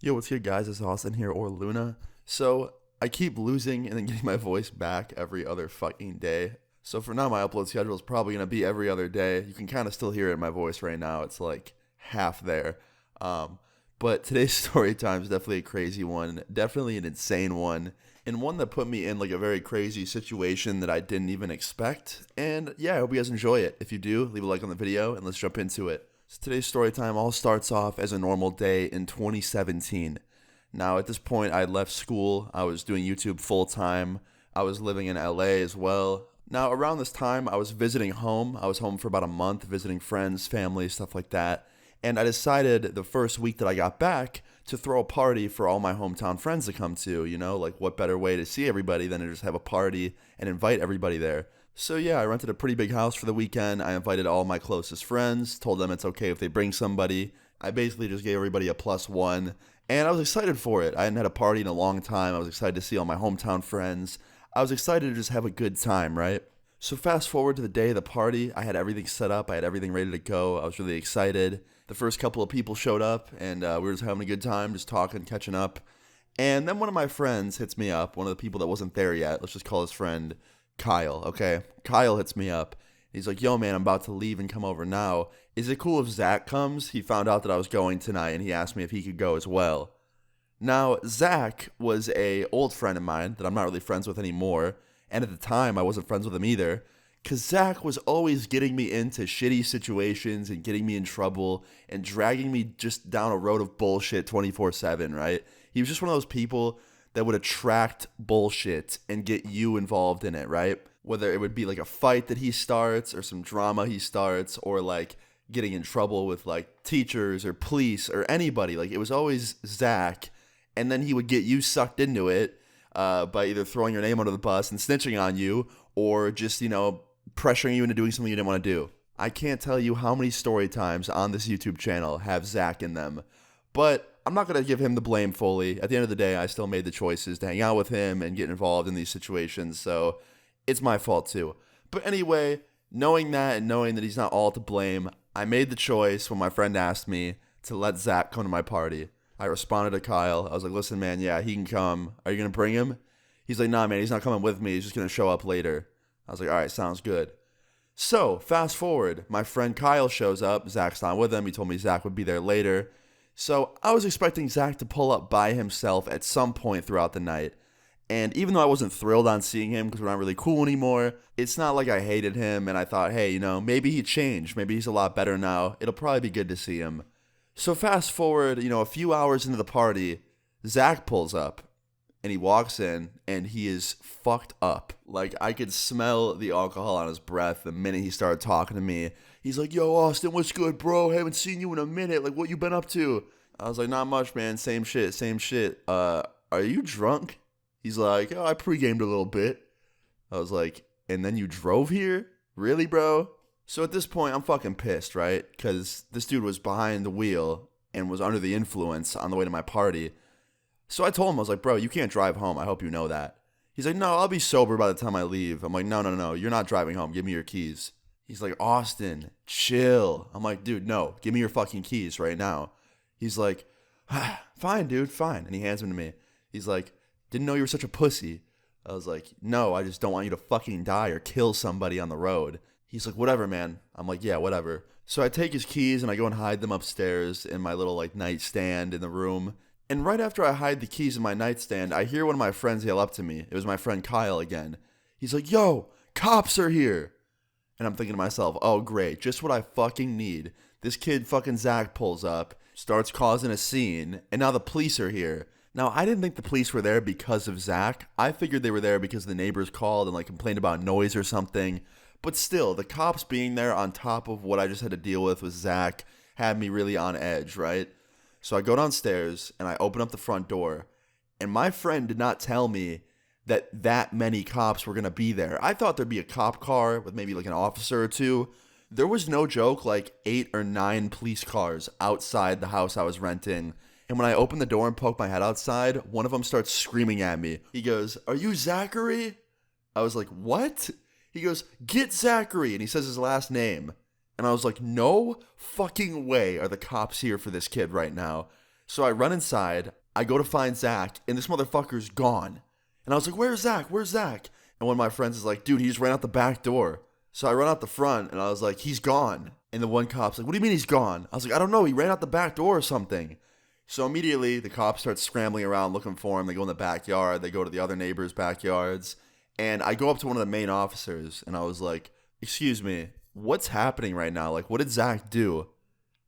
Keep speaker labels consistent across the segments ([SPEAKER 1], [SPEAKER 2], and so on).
[SPEAKER 1] Yo, what's good, guys? It's Austin here, or Luna. So, I keep losing and then getting my voice back every other fucking day. So, for now, my upload schedule is probably going to be every other day. You can kind of still hear it in my voice right now. It's like half there. But today's story time is definitely a crazy one, definitely an insane one, and one that put me in like a very crazy situation that I didn't even expect. And yeah, I hope you guys enjoy it. If you do, leave a like on the video and let's jump into it. So today's story time all starts off as a normal day in 2017. Now, at this point, I had left school. I was doing YouTube full time. I was living in LA as well. Now, around this time, I was visiting home. I was home for about a month, visiting friends, family, stuff like that. And I decided the first week that I got back to throw a party for all my hometown friends to come to. Like what better way to see everybody than to just have a party and invite everybody there. So yeah, I rented a pretty big house for the weekend. I invited all my closest friends, told them it's okay if they bring somebody. I basically just gave everybody a +1, and I was excited for it. I hadn't had a party in a long time. I was excited to see all my hometown friends. I was excited to just have a good time, right? So fast forward to the day of the party, I had everything set up. I had everything ready to go. I was really excited. The first couple of people showed up, and we were just having a good time, just talking, catching up. And then one of my friends hits me up, one of the people that wasn't there yet. Let's just call his friend Kyle, okay? Kyle hits me up. He's like, yo, man, I'm about to leave and come over now. Is it cool if Zach comes? He found out that I was going tonight, and he asked me if he could go as well. Now, Zach was a old friend of mine that I'm not really friends with anymore. And at the time, I wasn't friends with him either. Because Zach was always getting me into shitty situations and getting me in trouble and dragging me just down a road of bullshit 24/7, right? He was just one of those people that would attract bullshit and get you involved in it, right? Whether it would be like a fight that he starts or some drama he starts or like getting in trouble with like teachers or police or anybody. Like it was always Zach. And then he would get you sucked into it by either throwing your name under the bus and snitching on you or just, pressuring you into doing something you didn't want to do. I can't tell you how many story times on this YouTube channel have Zach in them. But I'm not going to give him the blame fully. At the end of the day, I still made the choices to hang out with him and get involved in these situations, so it's my fault too. But anyway, knowing that and knowing that he's not all to blame, I made the choice when my friend asked me to let Zach come to my party. I responded to Kyle. I was like, listen, man, yeah, he can come. Are you going to bring him? He's like, nah, man, he's not coming with me. He's just going to show up later. I was like, all right, sounds good. So, fast forward, my friend Kyle shows up. Zach's not with him. He told me Zach would be there later. So, I was expecting Zach to pull up by himself at some point throughout the night. And even though I wasn't thrilled on seeing him because we're not really cool anymore, it's not like I hated him and I thought, hey, maybe he changed. Maybe he's a lot better now. It'll probably be good to see him. So, fast forward, a few hours into the party, Zach pulls up. And he walks in, and he is fucked up. Like, I could smell the alcohol on his breath the minute he started talking to me. He's like, yo, Austin, what's good, bro? Haven't seen you in a minute. Like, what you been up to? I was like, not much, man. Same shit. Are you drunk? He's like, oh, I pre-gamed a little bit. I was like, and then you drove here? Really, bro? So at this point, I'm fucking pissed, right? Because this dude was behind the wheel and was under the influence on the way to my party. So I told him, I was like, bro, you can't drive home. I hope you know that. He's like, no, I'll be sober by the time I leave. I'm like, no. You're not driving home. Give me your keys. He's like, Austin, chill. I'm like, dude, no. Give me your fucking keys right now. He's like, fine, dude, fine. And he hands them to me. He's like, didn't know you were such a pussy. I was like, no, I just don't want you to fucking die or kill somebody on the road. He's like, whatever, man. I'm like, yeah, whatever. So I take his keys and I go and hide them upstairs in my little like nightstand in the room. And right after I hide the keys in my nightstand, I hear one of my friends yell up to me. It was my friend Kyle again. He's like, yo, cops are here. And I'm thinking to myself, oh, great, just what I fucking need. This kid fucking Zach pulls up, starts causing a scene, and now the police are here. Now, I didn't think the police were there because of Zach. I figured they were there because the neighbors called and like complained about noise or something. But still, the cops being there on top of what I just had to deal with Zach had me really on edge, right? So I go downstairs and I open up the front door, and my friend did not tell me that many cops were going to be there. I thought there'd be a cop car with maybe like an officer or two. There was no joke like 8 or 9 police cars outside the house I was renting. And when I open the door and poke my head outside, one of them starts screaming at me. He goes, are you Zachary? I was like, what? He goes, get Zachary. And he says his last name. And I was like, no fucking way are the cops here for this kid right now. So I run inside, I go to find Zach, and this motherfucker's gone. And I was like, where's Zach? Where's Zach? And one of my friends is like, dude, he just ran out the back door. So I run out the front, and I was like, he's gone. And the one cop's like, what do you mean he's gone? I was like, I don't know, he ran out the back door or something. So immediately, the cops start scrambling around looking for him. They go in the backyard, they go to the other neighbors' backyards. And I go up to one of the main officers, and I was like, excuse me, what's happening right now? Like, what did Zach do?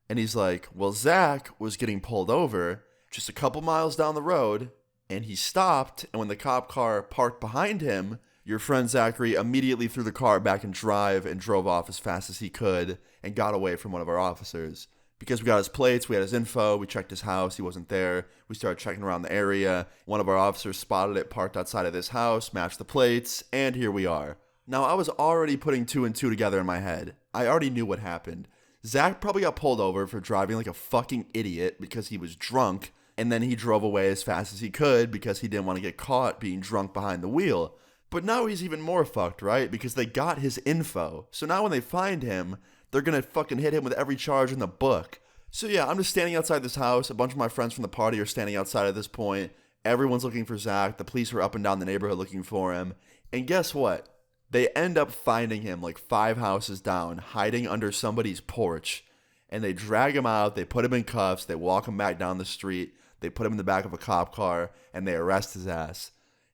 [SPEAKER 1] And he's like, well, Zach was getting pulled over just a couple miles down the road, and he stopped, and when the cop car parked behind him, your friend Zachary immediately threw the car back in drive and drove off as fast as he could and got away from one of our officers. Because we got his plates, we had his info, we checked his house, he wasn't there. We started checking around the area. One of our officers spotted it parked outside of this house, matched the plates, and here we are. Now, I was already putting 2 and 2 together in my head. I already knew what happened. Zach probably got pulled over for driving like a fucking idiot because he was drunk, and then he drove away as fast as he could because he didn't want to get caught being drunk behind the wheel. But now he's even more fucked, right? Because they got his info. So now when they find him, they're gonna fucking hit him with every charge in the book. So yeah, I'm just standing outside this house. A bunch of my friends from the party are standing outside at this point. Everyone's looking for Zach. The police are up and down the neighborhood looking for him. And guess what? They end up finding him like 5 houses down, hiding under somebody's porch. And they drag him out. They put him in cuffs. They walk him back down the street. They put him in the back of a cop car, and they arrest his ass.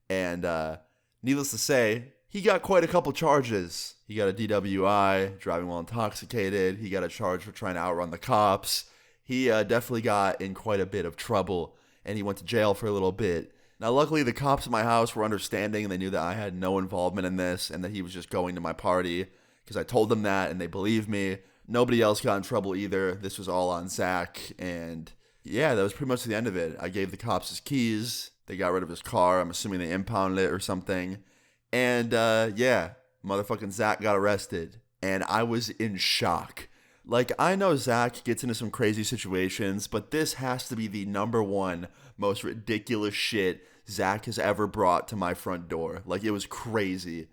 [SPEAKER 1] And needless to say, he got quite a couple charges. He got a DWI, driving while intoxicated. He got a charge for trying to outrun the cops. He definitely got in quite a bit of trouble, and he went to jail for a little bit. Now, luckily, the cops at my house were understanding, and they knew that I had no involvement in this, and that he was just going to my party, because I told them that, and they believed me. Nobody else got in trouble either. This was all on Zach, and yeah, that was pretty much the end of it. I gave the cops his keys. They got rid of his car. I'm assuming they impounded it or something. And yeah, motherfucking Zach got arrested. And I was in shock. Like, I know Zach gets into some crazy situations, but this has to be the #1 most ridiculous shit Zach has ever brought to my front door. Like, it was crazy.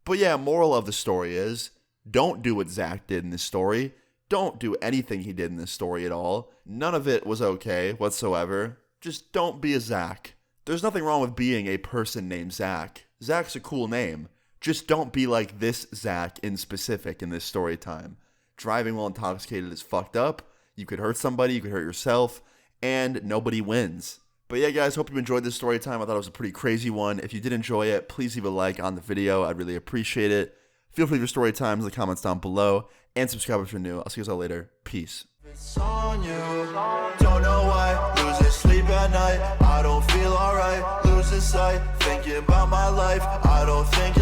[SPEAKER 1] But yeah, moral of the story is, don't do what Zach did in this story. Don't do anything he did in this story at all. None of it was okay whatsoever. Just don't be a Zach. There's nothing wrong with being a person named Zach. Zach's a cool name. Just don't be like this Zach in specific in this story time. Driving while intoxicated is fucked up. You could hurt somebody, you could hurt yourself, and nobody wins. But yeah, guys, hope you enjoyed this story time. I thought it was a pretty crazy one. If you did enjoy it, please leave a like on the video. I'd really appreciate it. Feel free to leave your story times in the comments down below, and subscribe if you're new. I'll see you guys all later. Peace.
[SPEAKER 2] It's on you. Don't know why. Losing sleep at night. I don't feel alright. Losing sight. Thinking about my life. I don't think